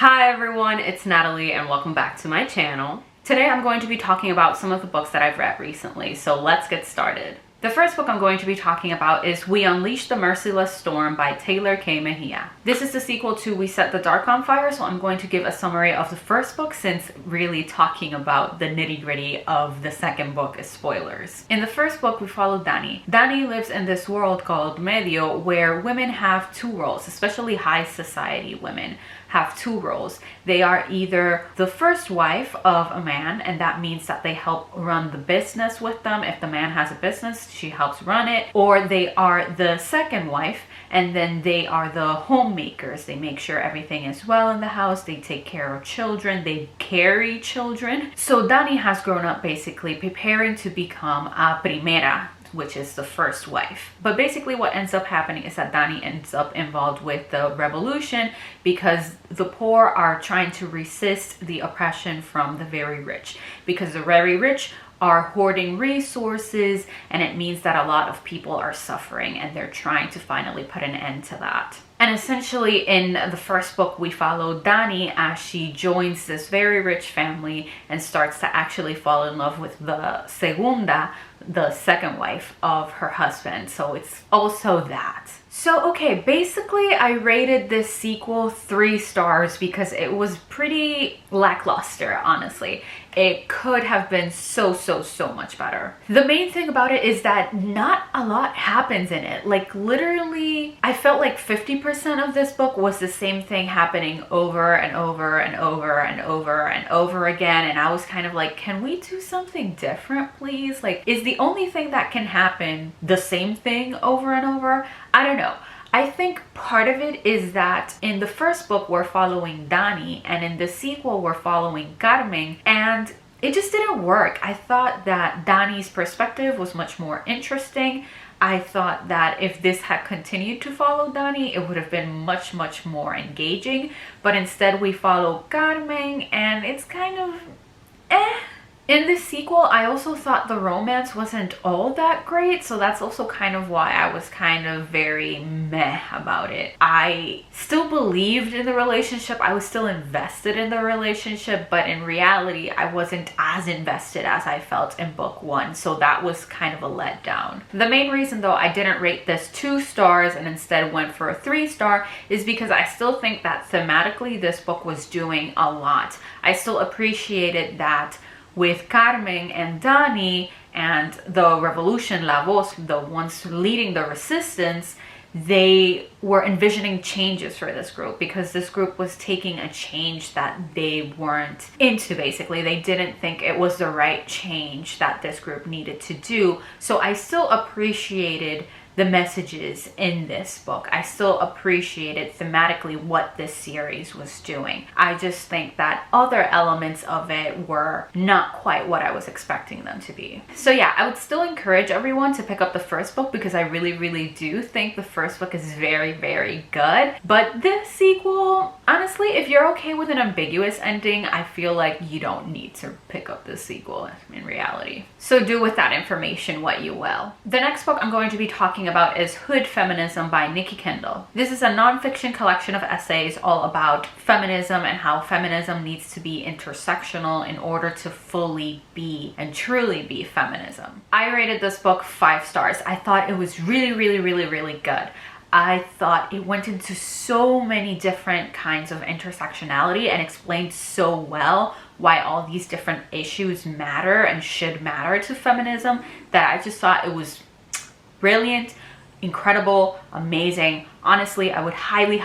Hi everyone, it's Natalie and welcome back to my channel. Today I'm going to be talking about some of the books that I've read recently, so let's get started. The first book I'm going to be talking about is We Unleash the Merciless Storm by Taylor K. Mejia. This is the sequel to We Set the Dark on Fire, so I'm going to give a summary of the first book since really talking about the nitty-gritty of the second book is spoilers. In the first book, we follow Dani. Dani lives in this world called Medio where women have two roles, especially high society women have two roles. They are either the first wife of a man, and that means that they help run the business with them. If the man has a business, she helps run it. Or they are the second wife, and then they are the homemakers. They make sure everything is well in the house. They take care of children. They carry children. So Dani has grown up basically preparing to become a primera, which is the first wife. But basically what ends up happening is that Dani ends up involved with the revolution because the poor are trying to resist the oppression from the very rich. Because the very rich are hoarding resources, and it means that a lot of people are suffering, and they're trying to finally put an end to that. And essentially in the first book, we follow Dani as she joins this very rich family and starts to actually fall in love with the segunda, the second wife of her husband. So it's also that. So okay, basically I rated this sequel 3 stars because it was pretty lackluster, honestly. It could have been so much better. The main thing about it is that not a lot happens in it. Like literally, I felt like 50% of this book was the same thing happening over and over and over and over and over again. And I was kind of like, can we do something different, please? Like, is the only thing that can happen the same thing over and over? I don't know. I think part of it is that in the first book we're following Dani, and in the sequel we're following Carmen, and it just didn't work. I thought that Dani's perspective was much more interesting. I thought that if this had continued to follow Dani, it would have been much more engaging, but instead we follow Carmen and it's kind of eh. In this sequel, I also thought the romance wasn't all that great, so that's also kind of why I was kind of very meh about it. I still believed in the relationship, I was still invested in the relationship, but in reality, I wasn't as invested as I felt in book 1, so that was kind of a letdown. The main reason though I didn't rate this 2 stars and instead went for a 3-star is because I still think that thematically this book was doing a lot. I still appreciated that with Carmen and Dani and the revolution, La Voz, the ones leading the resistance, they were envisioning changes for this group because this group was taking a change that they weren't into, basically. They didn't think it was the right change that this group needed to do. So I still appreciated the messages in this book. I still appreciated thematically what this series was doing. I just think that other elements of it were not quite what I was expecting them to be. So yeah, I would still encourage everyone to pick up the first book because I really do think the first book is very good. But this sequel, honestly, if you're okay with an ambiguous ending, I feel like you don't need to pick up the sequel in reality. So do with that information what you will. The next book I'm going to be talking about is Hood Feminism by Nikki Kendall. This is a nonfiction collection of essays all about feminism and how feminism needs to be intersectional in order to fully be and truly be feminism. I rated this book 5 stars. I thought it was really good. I thought it went into so many different kinds of intersectionality and explained so well why all these different issues matter and should matter to feminism that I just thought it was brilliant, incredible, amazing. Honestly, I would highly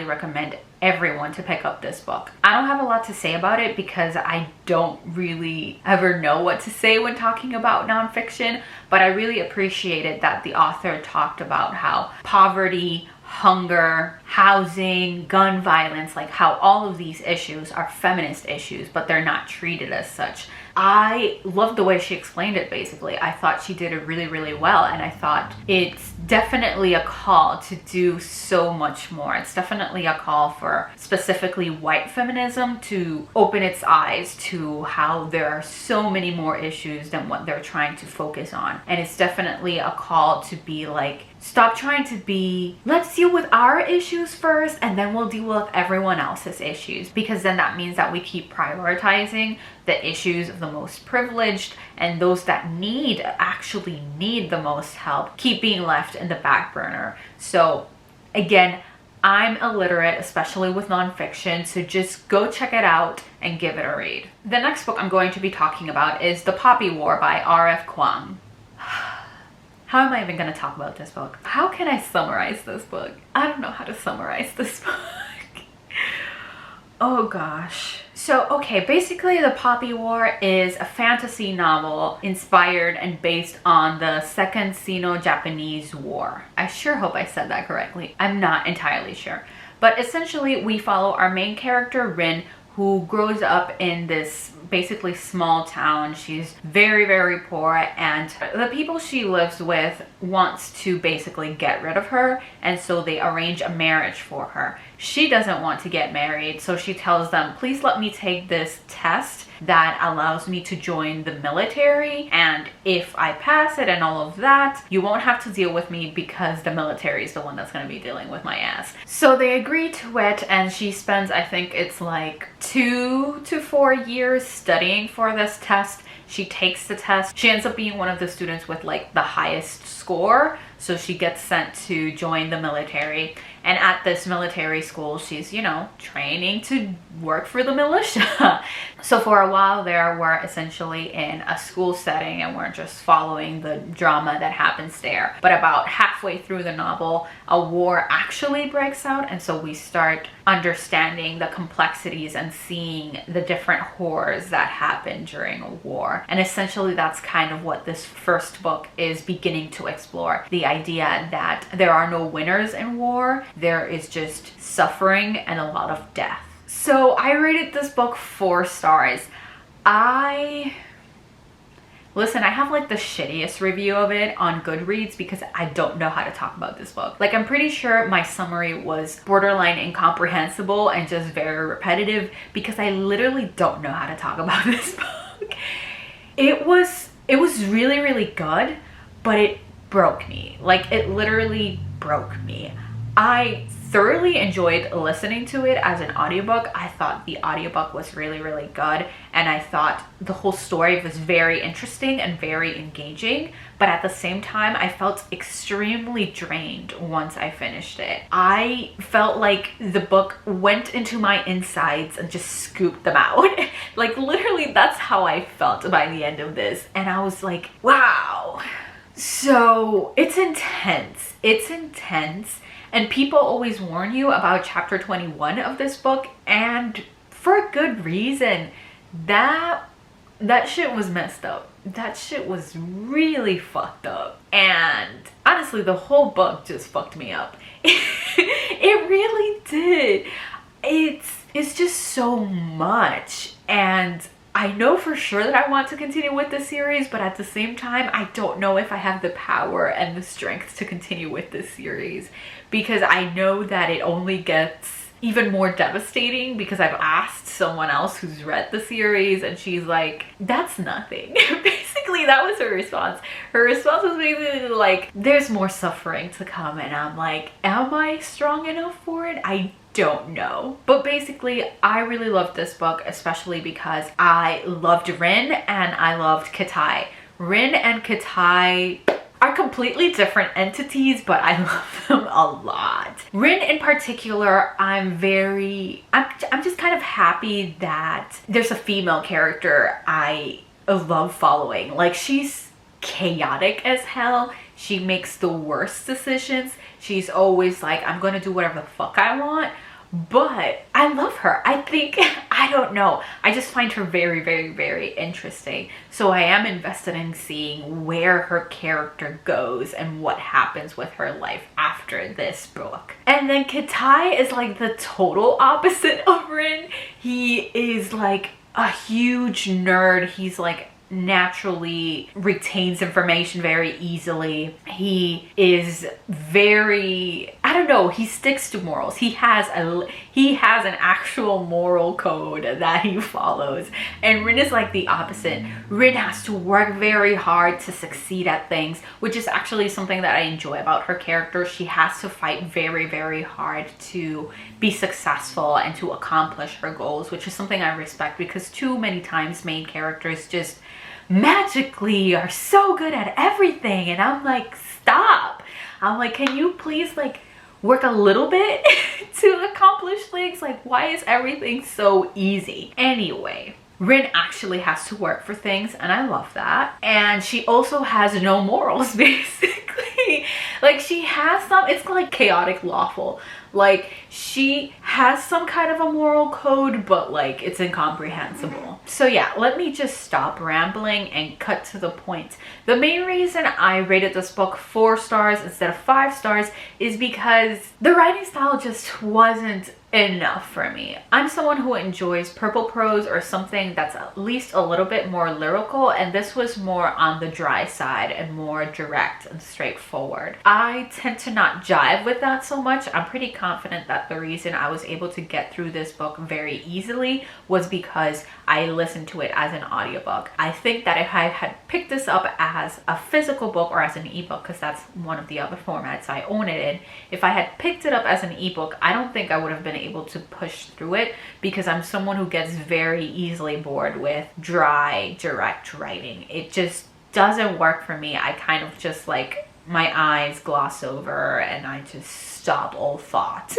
recommend everyone to pick up this book. I don't have a lot to say about it because I don't really ever know what to say when talking about nonfiction, but I really appreciated that the author talked about how poverty, hunger, housing, gun violence, like how all of these issues are feminist issues, but they're not treated as such. I loved the way she explained it, basically. I thought she did it really well, and I thought it's definitely a call to do so much more. It's definitely a call for specifically white feminism to open its eyes to how there are so many more issues than what they're trying to focus on. And it's definitely a call to be like, Stop trying to be, let's deal with our issues first and then we'll deal with everyone else's issues, because then that means that we keep prioritizing the issues of the most privileged, and those that actually need the most help keep being left in the back burner. So again, I'm illiterate, especially with nonfiction, so just go check it out and give it a read. The next book I'm going to be talking about is The Poppy War by R.F. Kuang. How am I even going to talk about this book? How can I summarize this book? I don't know how to summarize this book. Oh gosh. So, okay, basically The Poppy War is a fantasy novel inspired and based on the Second Sino-Japanese War. I sure hope I said that correctly. I'm not entirely sure. But essentially, we follow our main character, Rin, who grows up in this basically small town. She's very, very poor, and the people she lives with wants to basically get rid of her, and so they arrange a marriage for her. She doesn't want to get married, so she tells them, please let me take this test that allows me to join the military, and if I pass it and all of that, you won't have to deal with me because the military is the one that's going to be dealing with my ass. So they agree to it, and she spends, I think it's like 2 to 4 years studying for this test. She takes the test. She ends up being one of the students with like the highest score, so she gets sent to join the military. And at this military school, she's, you know, training to work for the militia. So for a while there, we're essentially in a school setting and we're just following the drama that happens there. But about halfway through the novel, a war actually breaks out, and so we start understanding the complexities and seeing the different horrors that happen during a war. And essentially that's kind of what this first book is beginning to explore. The idea that there are no winners in war, there is just suffering and a lot of death. So I rated this book 4 stars. Listen, I have like the shittiest review of it on Goodreads because I don't know how to talk about this book. Like, I'm pretty sure my summary was borderline incomprehensible and just very repetitive because I literally don't know how to talk about this book. It was really, really good, but it broke me. Like, it literally broke me. I thoroughly enjoyed listening to it as an audiobook. I thought the audiobook was really, really good, and I thought the whole story was very interesting and very engaging, but at the same time I felt extremely drained once I finished it. I felt like the book went into my insides and just scooped them out. Like, literally that's how I felt by the end of this, and I was like, wow. So it's intense. It's intense. And people always warn you about chapter 21 of this book, and for a good reason. That shit was messed up. That shit was really fucked up. And honestly, the whole book just fucked me up. It really did. It's just so much, and I know for sure that I want to continue with this series, but at the same time, I don't know if I have the power and the strength to continue with this series, because I know that it only gets even more devastating because I've asked someone else who's read the series and she's like, that's nothing. Basically, that was her response. Her response was basically like, there's more suffering to come, and I'm like, am I strong enough for it? I don't know. But basically, I really loved this book, especially because I loved Rin and I loved Kitai. Rin and Kitai are completely different entities, but I love them a lot. Rin in particular, I'm just kind of happy that there's a female character I love following. Like, she's chaotic as hell. She makes the worst decisions. She's always like, I'm gonna do whatever the fuck I want. But I love her. I don't know. I just find her very, very, very interesting. So I am invested in seeing where her character goes and what happens with her life after this book. And then Kitai is like the total opposite of Rin. He is like a huge nerd. He's like naturally retains information very easily. He is very, I don't know, he sticks to morals. He has an actual moral code that he follows. And Rin is like the opposite. Rin has to work very hard to succeed at things, which is actually something that I enjoy about her character. She has to fight very, very hard to be successful and to accomplish her goals, which is something I respect, because too many times main characters just magically are so good at everything, and I'm like, stop. I'm like, can you please like work a little bit to accomplish things? Like, why is everything so easy? Anyway, Rin actually has to work for things, and I love that. And she also has no morals, basically. Like, she has some, it's like chaotic lawful. Like, she has some kind of a moral code, but like it's incomprehensible. So yeah, let me just stop rambling and cut to the point. The main reason I rated this book 4 stars instead of 5 stars is because the writing style just wasn't enough for me. I'm someone who enjoys purple prose or something that's at least a little bit more lyrical, and this was more on the dry side and more direct and straightforward. I tend to not jive with that so much. I'm pretty confident that the reason I was able to get through this book very easily was because I listened to it as an audiobook. I think that if I had picked this up as a physical book or as an ebook, because that's one of the other formats I own it in, if I had picked it up as an ebook, I don't think I would have been able to push through it, because I'm someone who gets very easily bored with dry, direct writing. It just doesn't work for me. I kind of just like, my eyes gloss over and I just stop all thought.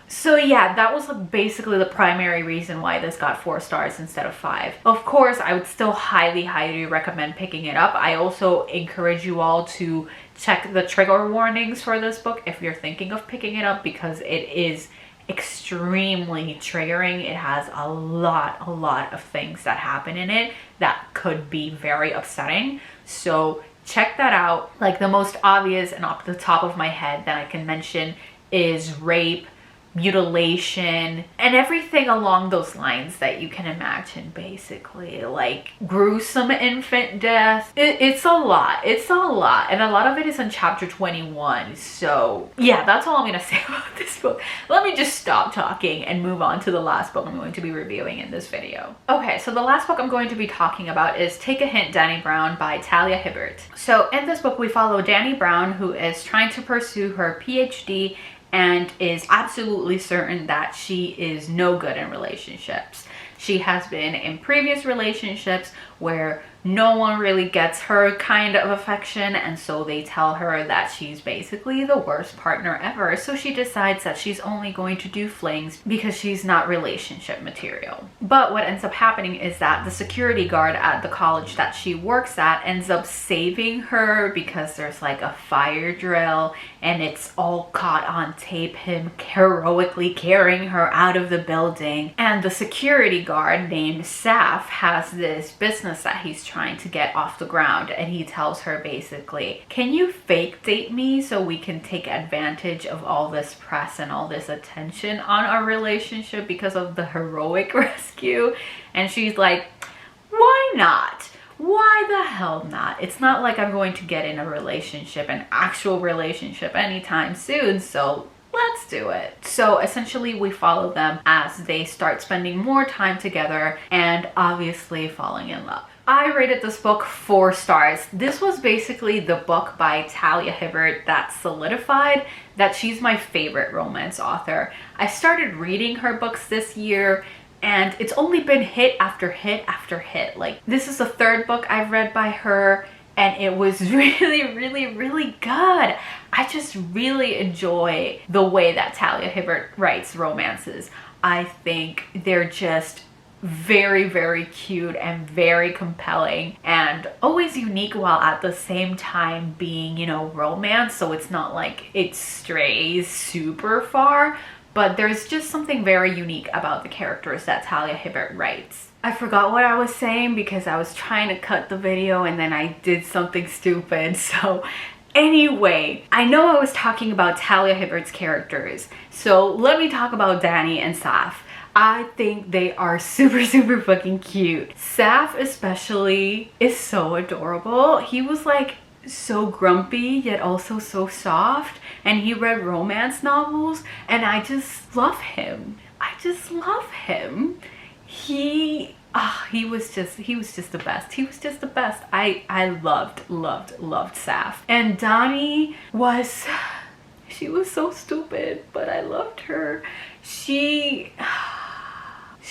So yeah, that was basically the primary reason why this got 4 stars instead of 5. Of course, I would still highly, highly recommend picking it up. I also encourage you all to check the trigger warnings for this book if you're thinking of picking it up, because it is extremely triggering. It has a lot of things that happen in it that could be very upsetting. So check that out. Like, the most obvious and off the top of my head that I can mention is rape, mutilation, and everything along those lines that you can imagine, basically. Like, gruesome infant death. It's a lot. It's a lot. And a lot of it is in chapter 21. So yeah, that's all I'm gonna say about this book. Let me just stop talking and move on to the last book I'm going to be reviewing in this video. Okay, so the last book I'm going to be talking about is Take a Hint, Dani Brown by Talia Hibbert. So in this book, we follow Dani Brown, who is trying to pursue her PhD and is absolutely certain that she is no good in relationships. She has been in previous relationships where no one really gets her kind of affection, and so they tell her that she's basically the worst partner ever. So she decides that she's only going to do flings because she's not relationship material. But what ends up happening is that the security guard at the college that she works at ends up saving her, because there's like a fire drill and it's all caught on tape, him heroically carrying her out of the building. And the security guard named Saf has this business that he's trying to get off the ground, and he tells her basically, can you fake date me so we can take advantage of all this press and all this attention on our relationship because of the heroic rescue? And she's like, why not? Why the hell not? It's not like I'm going to get in a relationship, an actual relationship, anytime soon, so let's do it. So essentially we follow them as they start spending more time together and obviously falling in love. I rated this book 4 stars. This was basically the book by Talia Hibbert that solidified that she's my favorite romance author. I started reading her books this year, and it's only been hit after hit after hit. Like, this is the 3rd book I've read by her, and it was really good. I just really enjoy the way that Talia Hibbert writes romances. I think they're just very cute and very compelling and always unique, while at the same time being, you know, romance. So it's not like it strays super far, but there's just something very unique about the characters that Talia Hibbert writes. I forgot what I was saying because I was trying to cut the video and then I did something stupid. So anyway, I know I was talking about Talia Hibbert's characters, so let me talk about Dani and Saf. I think they are super fucking cute. Saf especially is so adorable. He was like so grumpy yet also so soft, and he read romance novels, and I just love him. I just love him. He was just the best. He was just the best. I loved Saf. And Donnie was, she was so stupid, but I loved her. She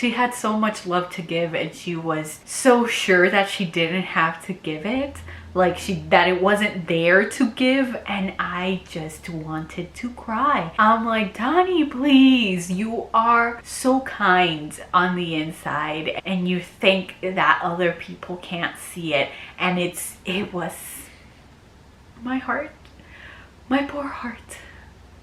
had so much love to give, and she was so sure that she didn't have to give it, like that it wasn't there to give, and I just wanted to cry. I'm like, Donnie, please, you are so kind on the inside, and you think that other people can't see it, and it was my heart, my poor heart.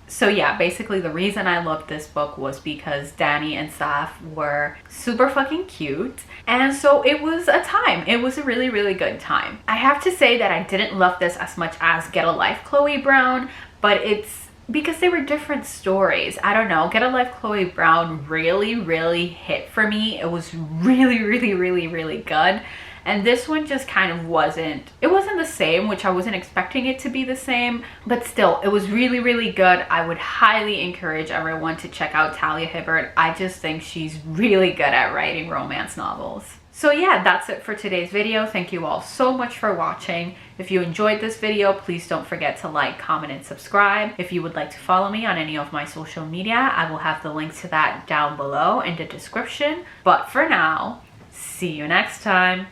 So yeah, basically the reason I loved this book was because Danny and Saf were super fucking cute. And so it was a time. It was a really, really good time. I have to say that I didn't love this as much as Get a Life, Chloe Brown, but it's because they were different stories. I don't know. Get a Life, Chloe Brown really, really hit for me. It was really, really, really, really good. And this one just kind of wasn't, it wasn't the same, which I wasn't expecting it to be the same, but still, it was really, really good. I would highly encourage everyone to check out Talia Hibbert. I just think she's really good at writing romance novels. So yeah, that's it for today's video. Thank you all so much for watching. If you enjoyed this video, please don't forget to like, comment, and subscribe. If you would like to follow me on any of my social media, I will have the link to that down below in the description. But for now, see you next time.